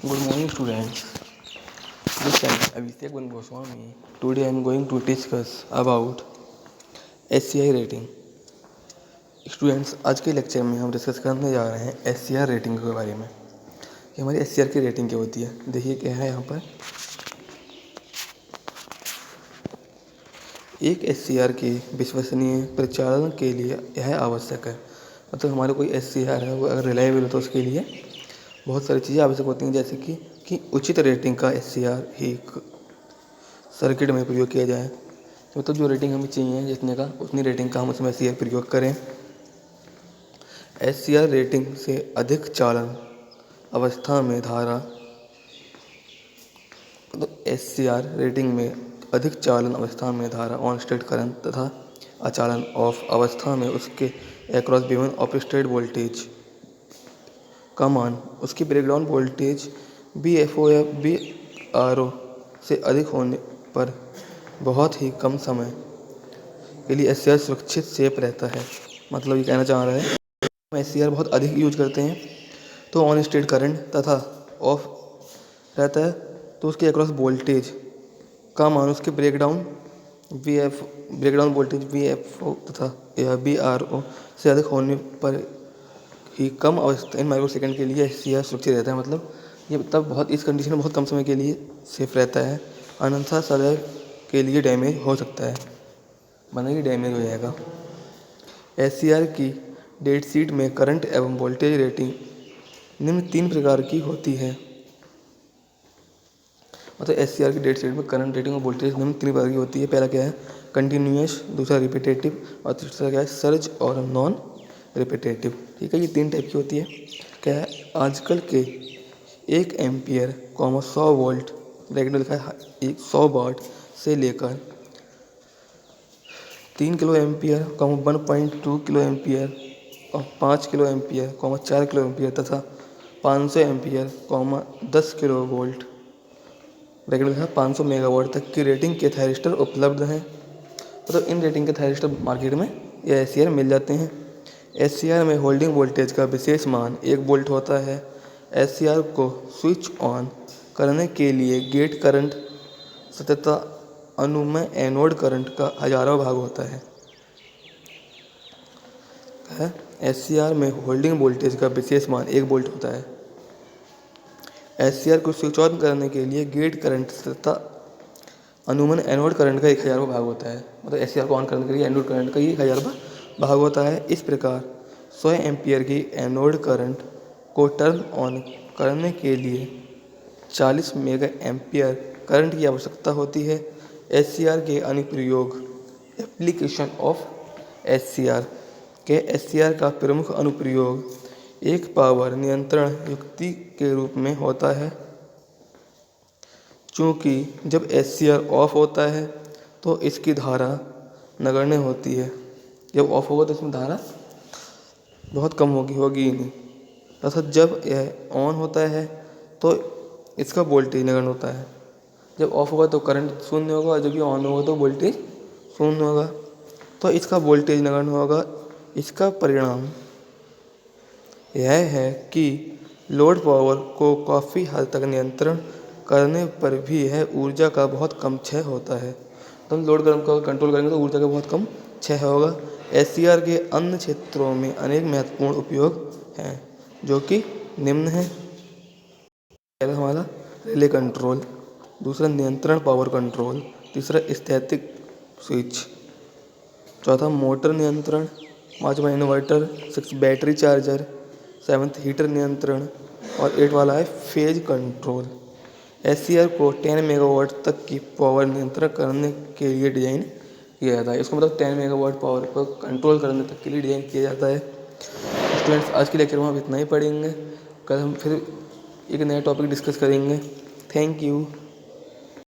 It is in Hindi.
Good morning, students. This is Abhishek Ban Goswami. Today I am going to discuss about SCI rating. Students, आज के लेक्चर में हम डिस्कस करने जा रहे हैं SCR रेटिंग के बारे में कि हमारी SCR की रेटिंग क्या होती है। देखिए क्या है यहाँ पर, एक SCR के विश्वसनीय परिचालन के लिए यह आवश्यक है। मतलब हमारे कोई SCR है वो अगर रिलायबल हो तो उसके लिए बहुत सारी चीज़ें आवश्यक होती हैं, जैसे कि उचित रेटिंग का SCR ही सर्किट में प्रयोग किया जाए। मतलब जो रेटिंग हमें चाहिए जितने का उतनी रेटिंग का हम उसमें SCR प्रयोग करें। SCR रेटिंग से अधिक चालन अवस्था में धारा, तो SCR रेटिंग में अधिक चालन अवस्था में धारा ऑन स्टेट करंट तथा अचालन ऑफ अवस्था में उसके एक्रॉस विभिन्न ऑफ स्टेट वोल्टेज का मान उसकी ब्रेकडाउन वोल्टेज BFO या BRO से अधिक होने पर बहुत ही कम समय के लिए SCR सुरक्षित सेफ रहता है। मतलब ये कहना चाह रहा है हम SCR बहुत अधिक यूज करते हैं तो ऑन स्टेट करंट तथा ऑफ रहता है, तो उसके अक्रॉस वोल्टेज का मान उसके ब्रेकडाउन वोल्टेज BFO तथा या BRO से अधिक होने पर ही कम अवस्था इन माइक्रो सेकंड के लिए SCR सुरक्षित रहता है। मतलब ये तब बहुत इस कंडीशन में बहुत कम समय के लिए सेफ रहता है, अन्यथा सदैव के लिए डैमेज हो सकता है, माना कि डैमेज हो जाएगा। SCR की डेट शीट में करंट एवं वोल्टेज रेटिंग निम्न 3 प्रकार की होती है। मतलब SCR की डेट शीट में करंट रेटिंग और वोल्टेज निम्न 3 प्रकार की होती है। पहला क्या है, कंटिन्यूअस, दूसरा रिपीटेटिव और तीसरा क्या है, सर्ज और नॉन रिपीटेटिव। ठीक है, ये 3 टाइप की होती है। क्या है, आजकल के 1 एम्पियर 100 वोल्ट ब्रैकेट में लिखा है 100 वाट से लेकर 3 किलो एम्पियर 1.2 किलो एम्पियर और 5 किलो एम्पियर 4 किलो एम्पियर तथा 500 एम्पियर 10 किलो वोल्ट ब्रैकेट में लिखा है 500 मेगावाट तक की रेटिंग के थायरिस्टर उपलब्ध हैं। मतलब इन रेटिंग के थायरिस्टर मार्केट में या SCR मिल जाते हैं। SCR में होल्डिंग वोल्टेज का विशेष मान 1 वोल्ट होता है। SCR को स्विच ऑन करने के लिए गेट करंट तथा अनुमेय एनोड करंट का हजारों भाग होता है। SCR में होल्डिंग वोल्टेज का विशेष मान 1 वोल्ट होता है। SCR को स्विच ऑन करने के लिए गेट करंट तथा अनुमेय एनोड करंट का 1000वां भाग होता है। मतलब SCR को ऑन करने के लिए एनोड करंट का 1000वां भाग होता है। इस प्रकार 100 एम्पियर की एनोड करंट को टर्न ऑन करने के लिए 40 मेगा एम्पियर करंट की आवश्यकता होती है। SCR के अनुप्रयोग, एप्लीकेशन ऑफ SCR के SCR का प्रमुख अनुप्रयोग एक पावर नियंत्रण युक्ति के रूप में होता है। चूँकि जब SCR ऑफ होता है तो इसकी धारा नगण्य होती है। जब ऑफ होगा तो इसमें धारा बहुत कम होगी ही नहीं, तथा जब यह ऑन होता है तो इसका वोल्टेज नगण्य होता है। जब ऑफ होगा तो करंट शून्य होगा और जब ये ऑन होगा तो वोल्टेज शून्य होगा, तो इसका वोल्टेज नगण्य होगा। इसका परिणाम यह है कि लोड पावर को काफ़ी हद तक नियंत्रण करने पर भी यह ऊर्जा का बहुत कम क्षय होता है। तो हम लोड को कंट्रोल करेंगे तो ऊर्जा का बहुत कम क्षय होगा। SCR के अन्य क्षेत्रों में अनेक महत्वपूर्ण उपयोग हैं जो कि निम्न हैं। पहला हमारा रिले कंट्रोल, दूसरा नियंत्रण पावर कंट्रोल, तीसरा स्थैतिक स्विच, चौथा मोटर नियंत्रण, पाँचवा इन्वर्टर, 6 बैटरी चार्जर, 7 हीटर नियंत्रण और 8 वाला है फेज कंट्रोल। SCR को 10 मेगावाट तक की पावर नियंत्रण करने के लिए डिज़ाइन किया जाता है। इसको मतलब 10 मेगावाट पावर को कंट्रोल करने तक के लिए डिज़ाइन किया जाता है। स्टूडेंट्स, आज के लेक्चर में हम इतना ही पढ़ेंगे। कल हम फिर एक नया टॉपिक डिस्कस करेंगे। Thank you.